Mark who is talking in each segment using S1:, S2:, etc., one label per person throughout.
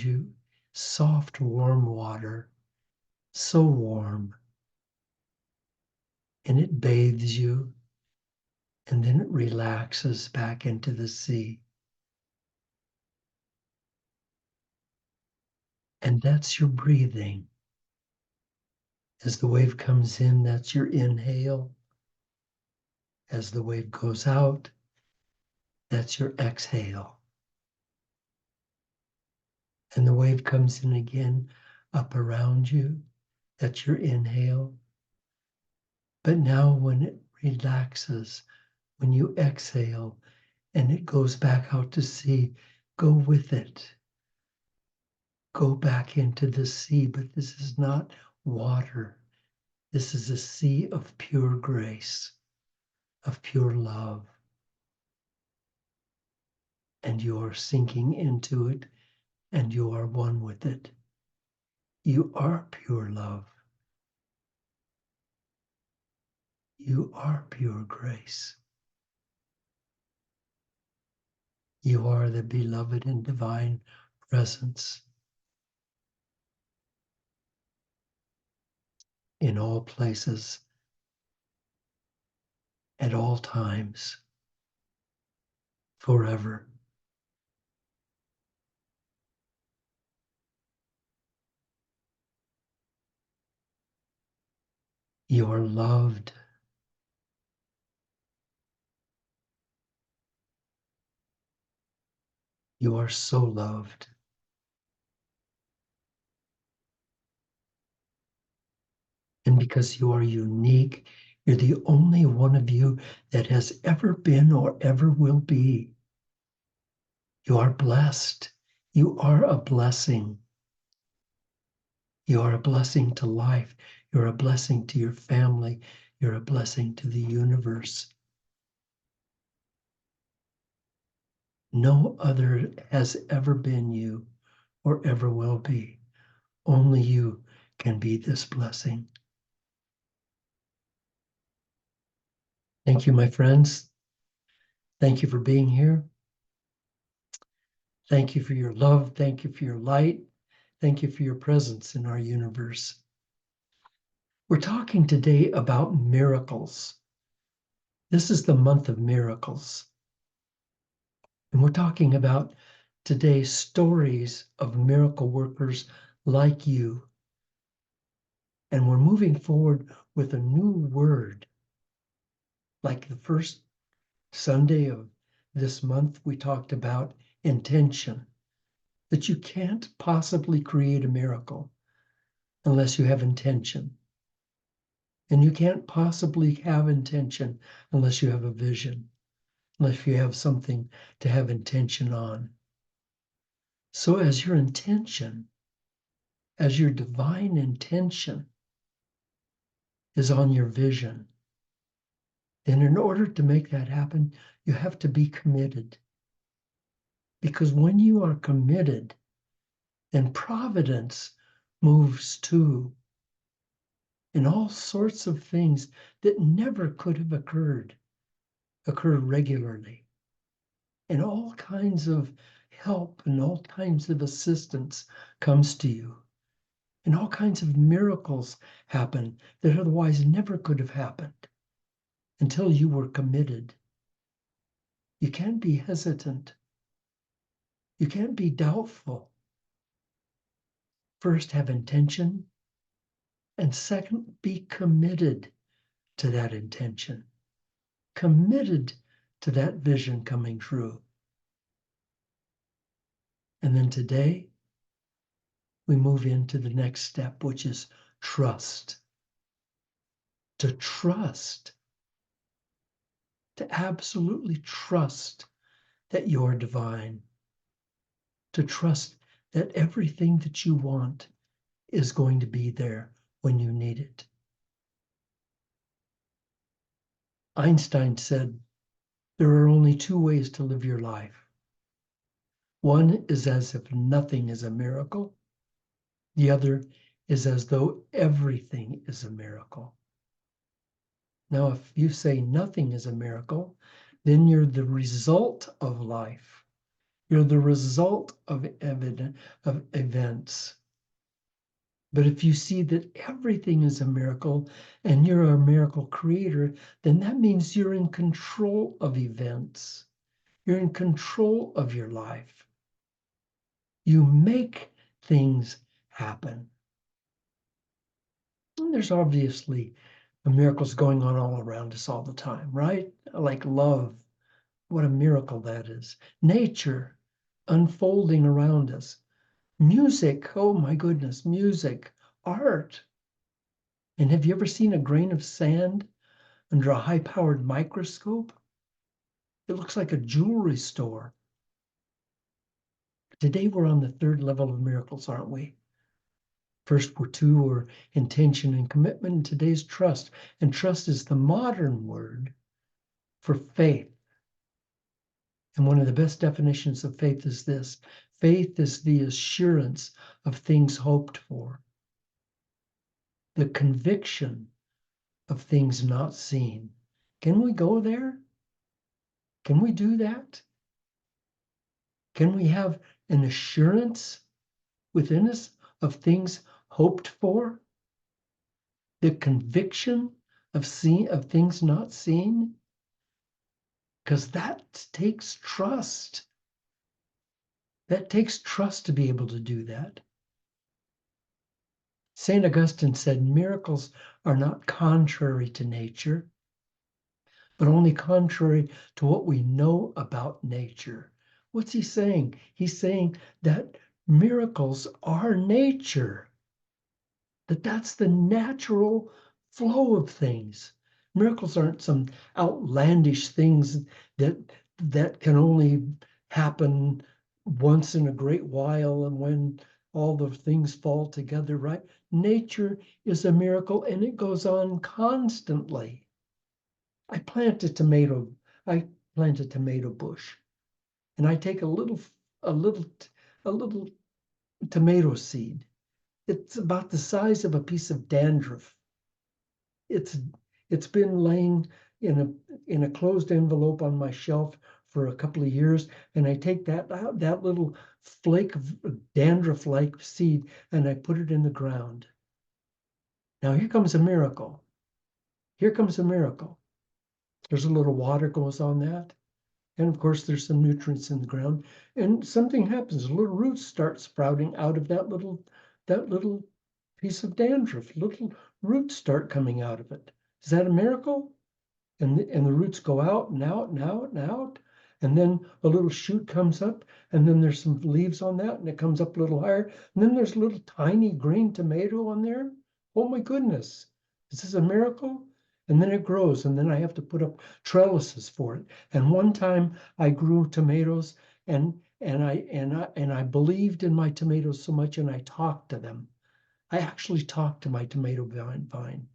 S1: you, soft, warm water, so warm. And it bathes you, and then it relaxes back into the sea. And that's your breathing. As the wave comes in, that's your inhale. As the wave goes out, that's your exhale. And the wave comes in again up around you, that's your inhale. But now when it relaxes, when you exhale and it goes back out to sea, go with it. Go back into the sea, but this is not water. This is a sea of pure grace, of pure love. And you are sinking into it, and you are one with it. You are pure love. You are pure grace. You are the beloved and divine presence in all places, at all times, forever. You are loved. You are so loved. And because you are unique, you're the only one of you that has ever been or ever will be. You are blessed. You are a blessing. You are a blessing to life. You're a blessing to your family. You're a blessing to the universe. No other has ever been you or ever will be. Only you can be this blessing. Thank you, my friends. Thank you for being here. Thank you for your love. Thank you for your light. Thank you for your presence in our universe. We're talking today about miracles. This is the month of miracles. And we're talking about today stories of miracle workers like you. And we're moving forward with a new word. Like the first Sunday of this month, we talked about intention, that you can't possibly create a miracle unless you have intention. And you can't possibly have intention unless you have a vision, unless you have something to have intention on. So as your intention, as your divine intention is on your vision, then in order to make that happen, you have to be committed. Because when you are committed, then providence moves too. And all sorts of things that never could have occur regularly. And all kinds of help and all kinds of assistance comes to you. And all kinds of miracles happen that otherwise never could have happened until you were committed. You can't be hesitant. You can't be doubtful. First, have intention. And second, be committed to that intention. Committed to that vision coming true. And then today, we move into the next step, which is trust. To trust, to absolutely trust that you're divine. To trust that everything that you want is going to be there when you need it. Einstein said, there are only two ways to live your life. One is as if nothing is a miracle. The other is as though everything is a miracle. Now, if you say nothing is a miracle, then you're the result of life. You're the result of events. But if you see that everything is a miracle and you're a miracle creator, then that means you're in control of events. You're in control of your life. You make things happen. And there's obviously miracles going on all around us all the time, right? Like love. What a miracle that is. Nature unfolding around us. Music. Oh my goodness. Music. Art. And have you ever seen a grain of sand under a high-powered microscope? It looks like a jewelry store. Today we're on the third level of miracles, aren't we? First two were intention and commitment, and today's trust. And trust is the modern word for faith. And one of the best definitions of faith is this: faith is the assurance of things hoped for, the conviction of things not seen. Can we go there? Can we do that? Can we have an assurance within us of things hoped for? The conviction of things not seen? Because that takes trust. That takes trust to be able to do that. St. Augustine said miracles are not contrary to nature, but only contrary to what we know about nature. What's he saying? He's saying that miracles are nature, that's the natural flow of things. Miracles aren't some outlandish things that can only happen once in a great while and when all the things fall together, right? Nature is a miracle and it goes on constantly. I plant a tomato bush, and I take a little tomato seed. It's about the size of a piece of dandruff. It's it's been laying in a closed envelope on my shelf for a couple of years, and I take that little flake of dandruff-like seed and I put it in the ground. Now here comes a miracle. Here comes a miracle. There's a little water goes on that. And of course, there's some nutrients in the ground. And something happens. Little roots start sprouting out of that little piece of dandruff. Little roots start coming out of it. Is that a miracle? And the roots go out and out and out and out. And then a little shoot comes up, and then there's some leaves on that, and it comes up a little higher. And then there's a little tiny green tomato on there. Oh my goodness. Is this a miracle? And then it grows, and then I have to put up trellises for it. And one time I grew tomatoes, and I believed in my tomatoes so much, and I talked to them. I actually talked to my tomato vine.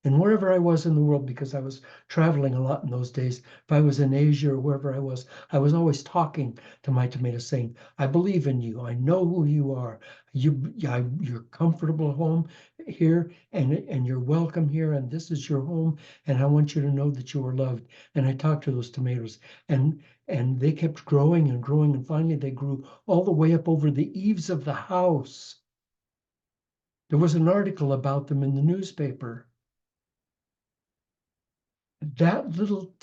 S1: And wherever I was in the world, because I was traveling a lot in those days, if I was in Asia or wherever I was always talking to my tomatoes saying, I believe in you. I know who you are. You're comfortable home here, and you're welcome here, and this is your home, and I want you to know that you are loved. And I talked to those tomatoes, and they kept growing and growing, and finally they grew all the way up over the eaves of the house. There was an article about them in the newspaper. That little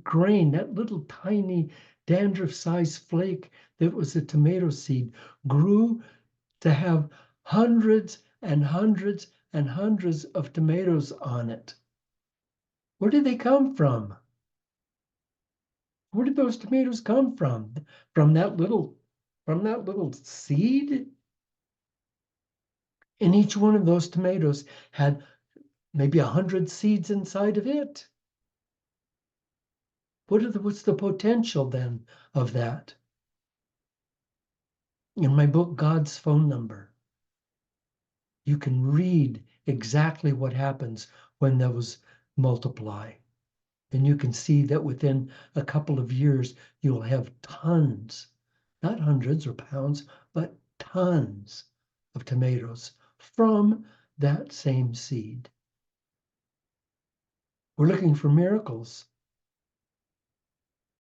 S1: grain, that little tiny dandruff-sized flake that was a tomato seed grew to have hundreds and hundreds and hundreds of tomatoes on it. Where did they come from? Where did those tomatoes come from? From that little seed? And each one of those tomatoes had maybe 100 seeds inside of it. What's the potential then of that? In my book, God's Phone Number, you can read exactly what happens when those multiply. And you can see that within a couple of years, you'll have tons, not hundreds or pounds, but tons of tomatoes from that same seed. We're looking for miracles.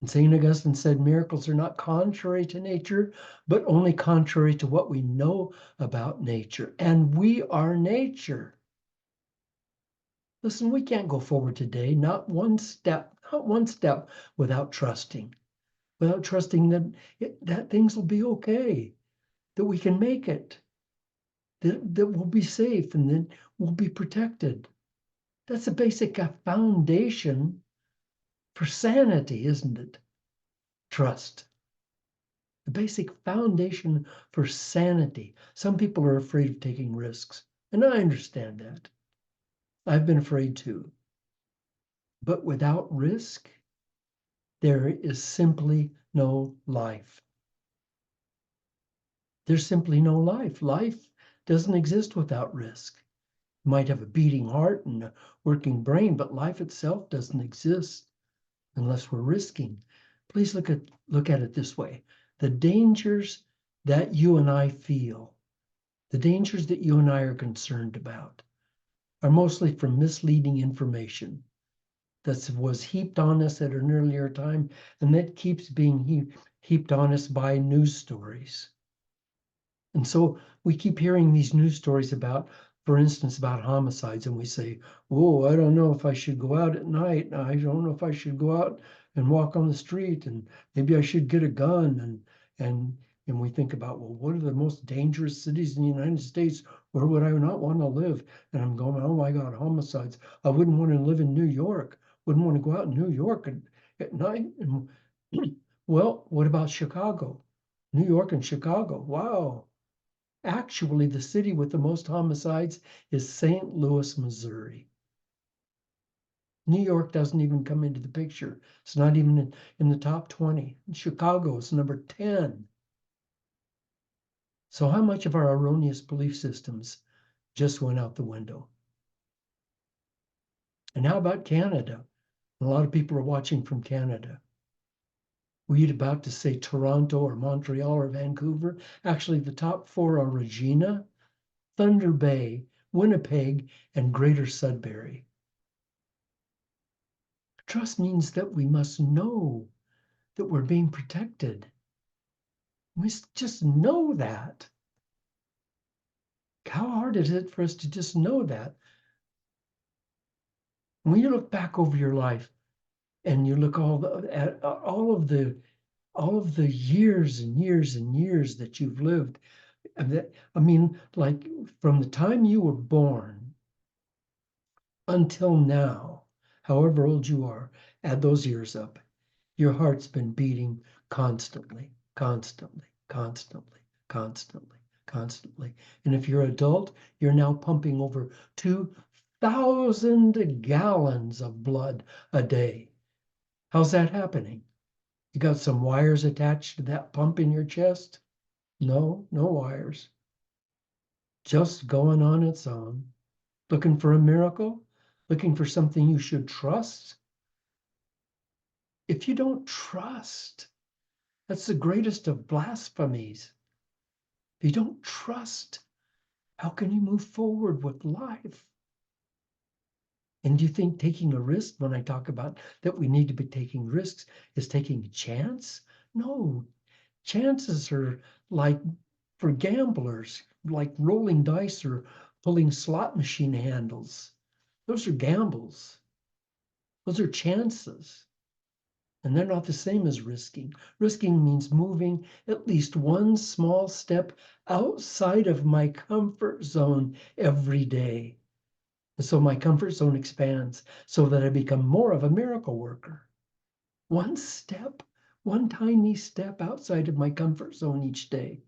S1: And St. Augustine said miracles are not contrary to nature, but only contrary to what we know about nature. And we are nature. Listen, we can't go forward today, not one step without trusting that things will be okay, that we can make it, that we'll be safe and that we'll be protected. That's a basic foundation for sanity, isn't it? Trust. The basic foundation for sanity. Some people are afraid of taking risks, and I understand that. I've been afraid too. But without risk, there is simply no life. There's simply no life. Life doesn't exist without risk. You might have a beating heart and a working brain, but life itself doesn't exist unless we're risking. Please look at it this way. The dangers that you and I feel, the dangers that you and I are concerned about, are mostly from misleading information that was heaped on us at an earlier time, and that keeps being heaped on us by news stories. And so we keep hearing these news stories about, for instance, about homicides, and we say, "Whoa, I don't know if I should go out at night. I don't know if I should go out and walk on the street, and maybe I should get a gun." And we think about, well, what are the most dangerous cities in the United States? Where would I not want to live? And I'm going, oh my God, homicides. I wouldn't want to live in New York. Wouldn't want to go out in New York at night. And, well, what about Chicago? New York and Chicago. Wow. Actually, the city with the most homicides is St. Louis, Missouri. New York doesn't even come into the picture. It's not even in the top 20. Chicago is number 10. So how much of our erroneous belief systems just went out the window? And how about Canada? A lot of people are watching from Canada. Were you about to say Toronto or Montreal or Vancouver? Actually, the top 4 are Regina, Thunder Bay, Winnipeg, and Greater Sudbury. Trust means that we must know that we're being protected. We just know that. How hard is it for us to just know that? When you look back over your life and you look at all of the years and years and years that you've lived, I mean, like from the time you were born until now, however old you are, add those years up. Your heart's been beating constantly, constantly, constantly, constantly, constantly. And if you're an adult, you're now pumping over 2,000 gallons of blood a day. How's that happening? You got some wires attached to that pump in your chest? No, no wires. Just going on its own. Looking for a miracle? Looking for something you should trust? If you don't trust, that's the greatest of blasphemies. If you don't trust, how can you move forward with life? And do you think taking a risk, when I talk about that we need to be taking risks, is taking a chance? No, chances are like for gamblers, like rolling dice or pulling slot machine handles. Those are gambles. Those are chances. And they're not the same as risking. Risking means moving at least one small step outside of my comfort zone every day. And so my comfort zone expands so that I become more of a miracle worker. One step, one tiny step outside of my comfort zone each day,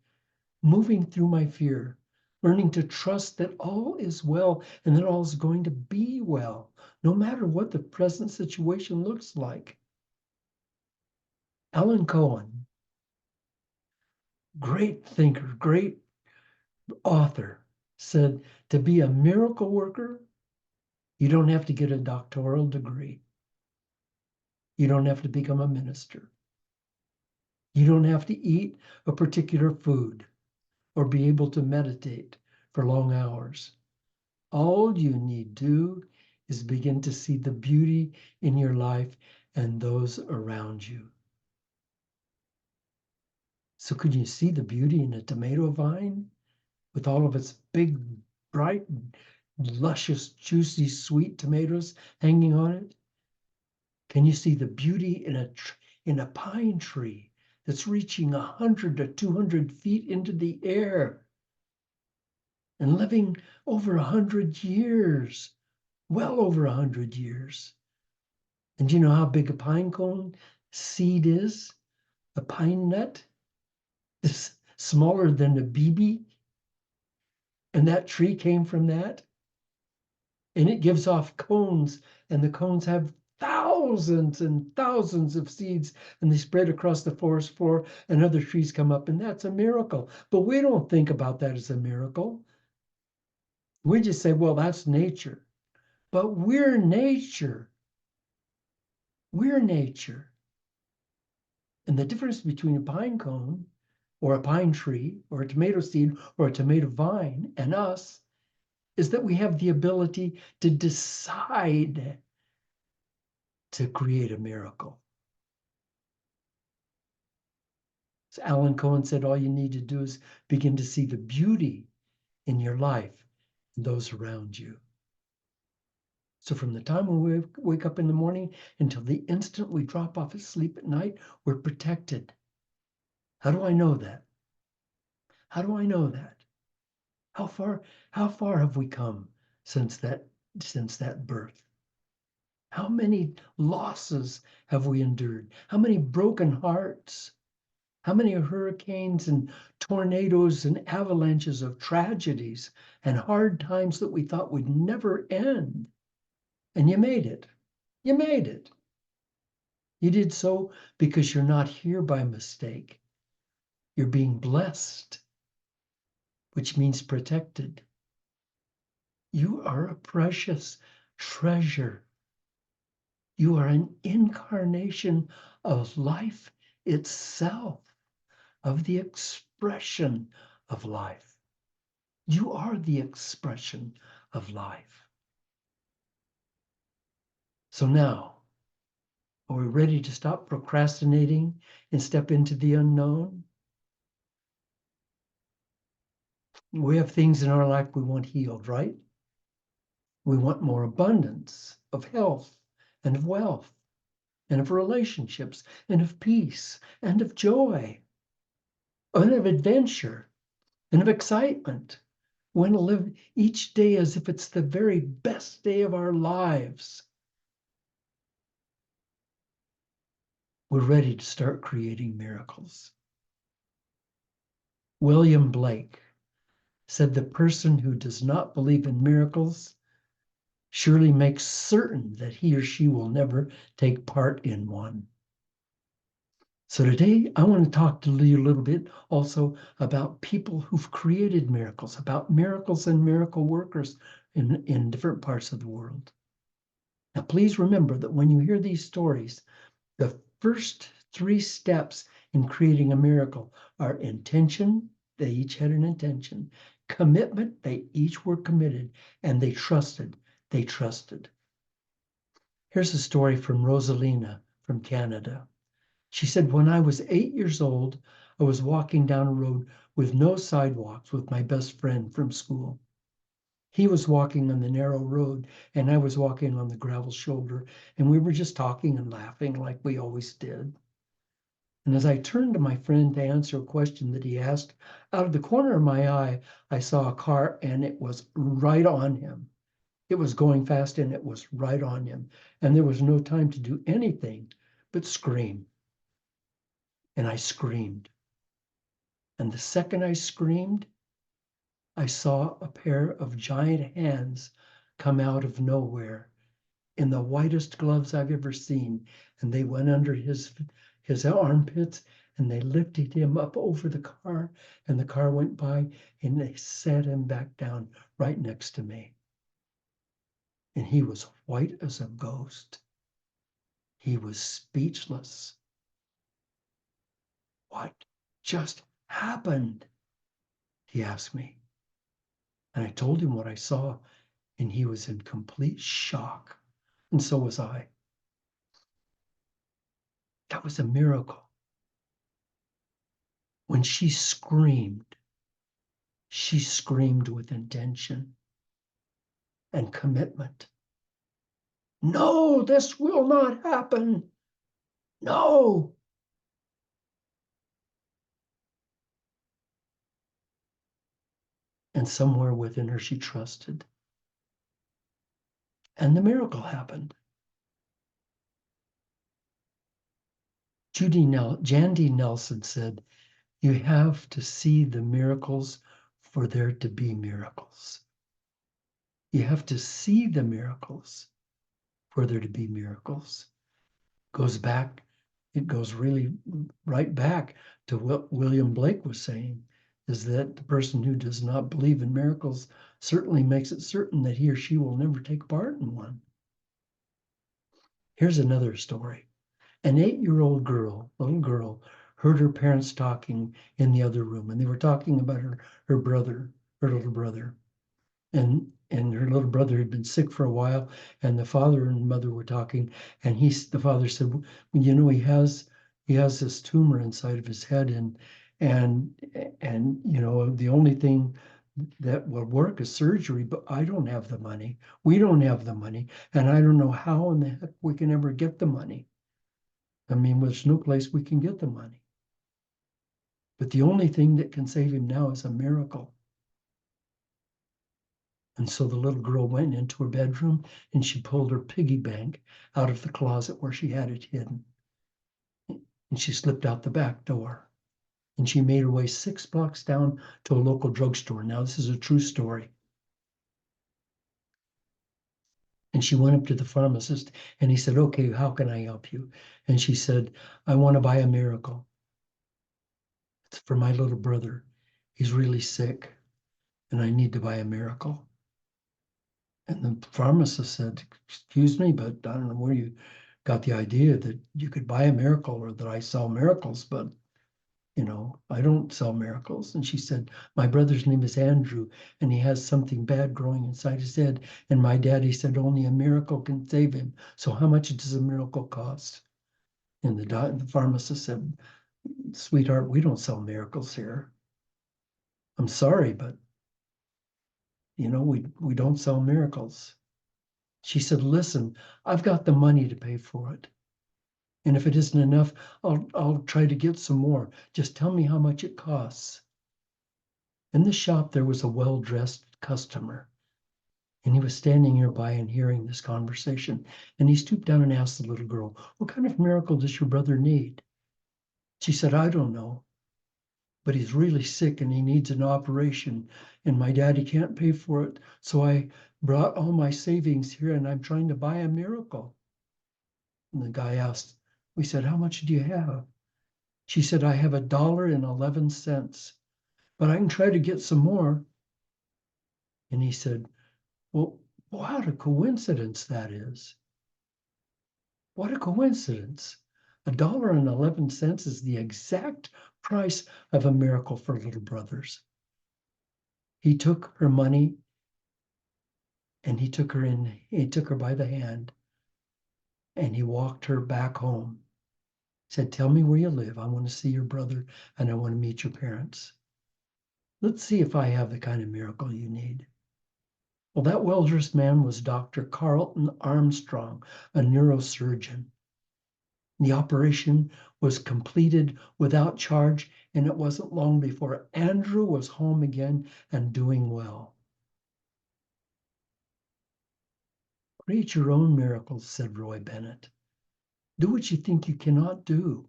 S1: moving through my fear, learning to trust that all is well and that all is going to be well, no matter what the present situation looks like. Alan Cohen, great thinker, great author, said to be a miracle worker, you don't have to get a doctoral degree. You don't have to become a minister. You don't have to eat a particular food or be able to meditate for long hours. All you need do is begin to see the beauty in your life and those around you. So could you see the beauty in a tomato vine with all of its big, bright, luscious, juicy, sweet tomatoes hanging on it? Can you see the beauty in a pine tree that's reaching 100 to 200 feet into the air and living over 100 years, well over 100 years? And you know how big a pine cone seed is? A pine nut is smaller than a BB, and that tree came from that. And it gives off cones, and the cones have thousands and thousands of seeds, and they spread across the forest floor, and other trees come up, and that's a miracle. But we don't think about that as a miracle. We just say, well, that's nature. But we're nature. We're nature. And the difference between a pine cone or a pine tree or a tomato seed or a tomato vine and us is that we have the ability to decide to create a miracle. So Alan Cohen said, all you need to do is begin to see the beauty in your life and those around you. So from the time we wake up in the morning until the instant we drop off asleep at night, we're protected. How do I know that? How do I know that? How far have we come since that birth? How many losses have we endured? How many broken hearts? How many hurricanes and tornadoes and avalanches of tragedies and hard times that we thought would never end? And you made it. You made it. You did so because you're not here by mistake. You're being blessed, which means protected. You are a precious treasure. You are an incarnation of life itself, of the expression of life. You are the expression of life. So now, are we ready to stop procrastinating and step into the unknown? We have things in our life we want healed, right? We want more abundance of health and of wealth and of relationships and of peace and of joy and of adventure and of excitement. We want to live each day as if it's the very best day of our lives. We're ready to start creating miracles. William Blake said the person who does not believe in miracles surely makes certain that he or she will never take part in one. So today I want to talk to you a little bit also about people who've created miracles, about miracles and miracle workers in different parts of the world. Now, please remember that when you hear these stories, the first three steps in creating a miracle are intention, they each had an intention, commitment, they each were committed, and they trusted. They trusted. Here's a story from Rosalina from Canada. She said, when I was 8 years old, I was walking down a road with no sidewalks with my best friend from school. He was walking on the narrow road and I was walking on the gravel shoulder, and we were just talking and laughing like we always did. And as I turned to my friend to answer a question that he asked, out of the corner of my eye, I saw a car and it was right on him. It was going fast and it was right on him. And there was no time to do anything but scream. And I screamed. And the second I screamed, I saw a pair of giant hands come out of nowhere in the whitest gloves I've ever seen. And they went under his armpits and they lifted him up over the car, and the car went by and they sat him back down right next to me. And he was white as a ghost. He was speechless. What just happened? He asked me. And I told him what I saw, and he was in complete shock. And so was I. That was a miracle. When she screamed with intention and commitment. No, this will not happen. No. And somewhere within her, she trusted. And the miracle happened. Jandy Nelson said, you have to see the miracles for there to be miracles. You have to see the miracles for there to be miracles. It goes really right back to what William Blake was saying, is that the person who does not believe in miracles certainly makes it certain that he or she will never take part in one. Here's another story. An 8-year-old little girl, heard her parents talking in the other room, and they were talking about her little brother. And her little brother had been sick for a while, and the father and mother were talking, and the father said, you know, he has this tumor inside of his head, and you know, the only thing that will work is surgery, but I don't have the money. We don't have the money, and I don't know how in the heck we can ever get the money. I mean, there's no place we can get the money. But the only thing that can save him now is a miracle. And so the little girl went into her bedroom and she pulled her piggy bank out of the closet where she had it hidden. And she slipped out the back door. And she made her way 6 blocks down to a local drugstore. Now, this is a true story. And she went up to the pharmacist and he said, okay, how can I help you? And she said, I want to buy a miracle. It's for my little brother. He's really sick and I need to buy a miracle. And the pharmacist said, excuse me, but I don't know where you got the idea that you could buy a miracle or that I sell miracles, but you know, I don't sell miracles. And she said, my brother's name is Andrew, and he has something bad growing inside his head. And my daddy said only a miracle can save him. So how much does a miracle cost? And the pharmacist said, sweetheart, we don't sell miracles here. I'm sorry, but you know, we don't sell miracles. She said, listen, I've got the money to pay for it. And if it isn't enough, I'll try to get some more. Just tell me how much it costs. In the shop, there was a well-dressed customer, and he was standing nearby and hearing this conversation. And he stooped down and asked the little girl, what kind of miracle does your brother need? She said, I don't know, but he's really sick and he needs an operation, and my daddy can't pay for it. So I brought all my savings here and I'm trying to buy a miracle. And the guy asked, we said, how much do you have? She said, I have $1.11, but I can try to get some more. And he said, well, what a coincidence that is. What a coincidence. $1.11 is the exact price of a miracle for little brothers. He took her money and he took her by the hand and he walked her back home. He said, tell me where you live. I want to see your brother and I want to meet your parents. Let's see if I have the kind of miracle you need. Well, that well-dressed man was Dr. Carlton Armstrong, a neurosurgeon. The operation was completed without charge, and it wasn't long before Andrew was home again and doing well. Create your own miracles, said Roy Bennett. Do what you think you cannot do.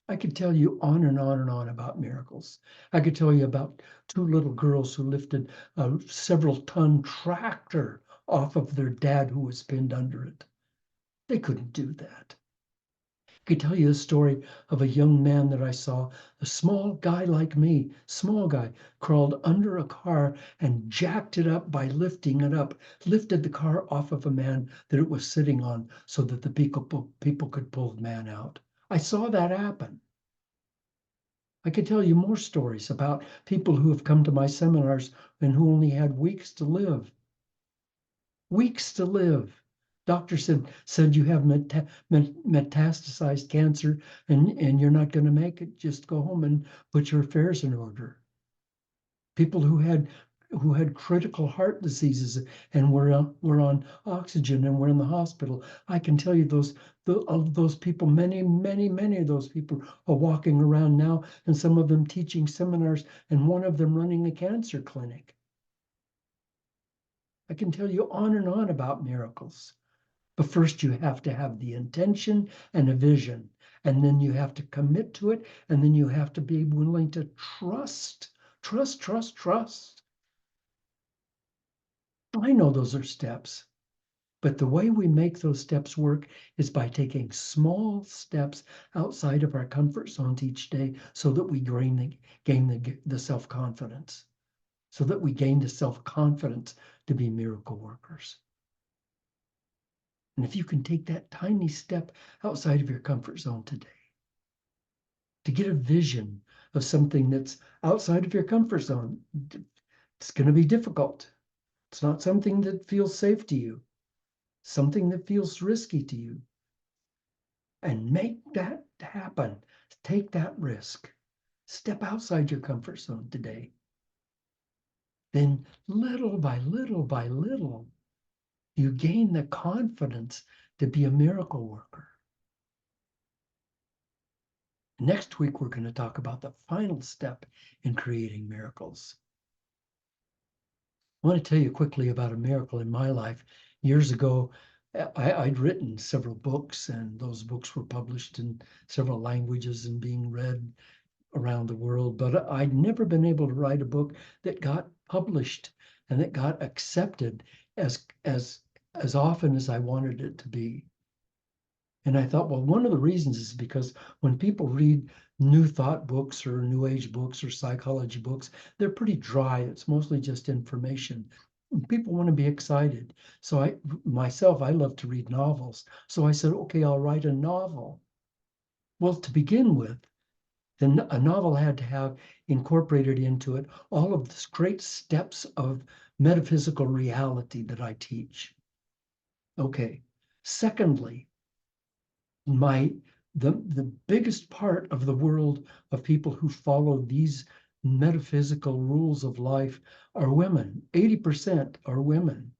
S1: I could tell you on and on and on about miracles. I could tell you about 2 little girls who lifted a several-ton tractor off of their dad who was pinned under it. They couldn't do that. I could tell you a story of a young man that I saw, a small guy like me, small guy, crawled under a car and jacked it up by lifting it up, lifted the car off of a man that it was sitting on so that the people could pull the man out. I saw that happen. I could tell you more stories about people who have come to my seminars and who only had weeks to live. Weeks to live. Doctor said you have metastasized cancer and you're not going to make it. Just go home and put your affairs in order. People who had critical heart diseases and were on oxygen and were in the hospital. I can tell you of those people, many of those people are walking around now, and some of them teaching seminars, and one of them running a cancer clinic. I can tell you on and on about miracles. But first, you have to have the intention and a vision, and then you have to commit to it, and then you have to be willing to trust. Trust. I know those are steps, but the way we make those steps work is by taking small steps outside of our comfort zones each day so that we gain the self-confidence, so that we gain the self-confidence to be miracle workers. And if you can take that tiny step outside of your comfort zone today, to get a vision of something that's outside of your comfort zone, it's going to be difficult. It's not something that feels safe to you, something that feels risky to you. And make that happen. Take that risk. Step outside your comfort zone today. Then little by little, you gain the confidence to be a miracle worker. Next week, we're going to talk about the final step in creating miracles. I want to tell you quickly about a miracle in my life. Years ago, I'd written several books, and those books were published in several languages and being read around the world, but I'd never been able to write a book that got published and that got accepted as often as I wanted it to be. And I thought, well, one of the reasons is because when people read new thought books or new age books or psychology books, they're pretty dry. It's mostly just information. People want to be excited. So I love to read novels. So I said, okay, I'll write a novel. Well, to begin with, then a novel had to have incorporated into it all of the great steps of metaphysical reality that I teach. Okay. Secondly, the biggest part of the world of people who follow these metaphysical rules of life are women. 80% are women.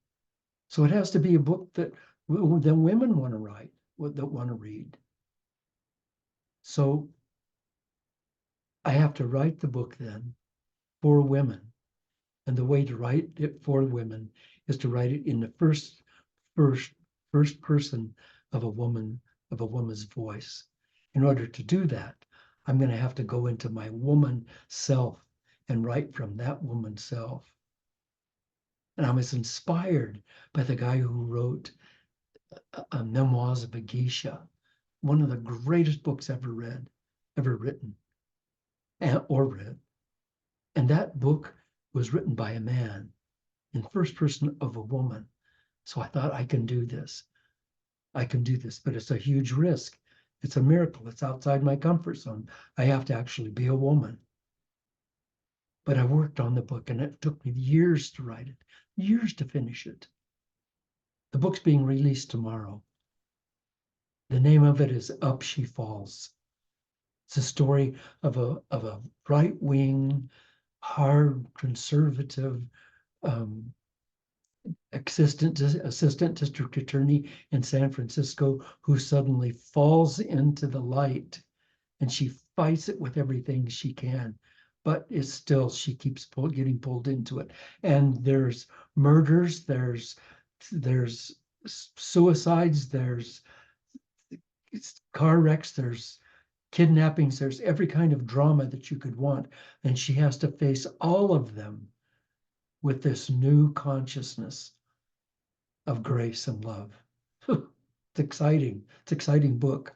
S1: So it has to be a book that women want to write, that want to read. So I have to write the book then for women. And the way to write it for women is to write it in the first person of a woman's voice. In order to do that, I'm going to have to go into my woman self and write from that woman self. And I was inspired by the guy who wrote Memoirs of a Geisha, one of the greatest books ever written, or read. And that book was written by a man in first person of a woman. So I thought, I can do this. But it's a huge risk. It's a miracle. It's outside my comfort zone. I have to actually be a woman. But I worked on the book, and it took me years to write it, years to finish it. The book's being released tomorrow. The name of it is Up She Falls. It's a story of a right-wing, hard, conservative assistant district attorney in San Francisco who suddenly falls into the light, and she fights it with everything she can, but it's still, she keeps getting pulled into it. And there's murders, there's suicides, there's car wrecks, there's kidnappings, there's every kind of drama that you could want, and she has to face all of them with this new consciousness of grace and love. It's exciting. It's an exciting book.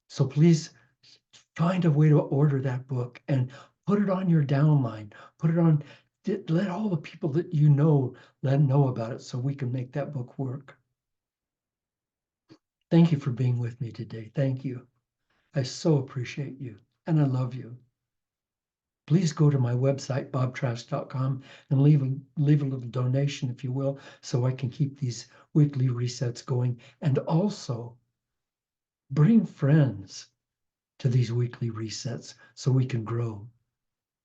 S1: So please find a way to order that book and put it on your downline. Put it on, let all the people that you know, let them know about it so we can make that book work. Thank you for being with me today. Thank you. I so appreciate you, and I love you. please go to my website, bobtrask.com, and leave a little donation, if you will, so I can keep these weekly resets going. And also bring friends to these weekly resets so we can grow.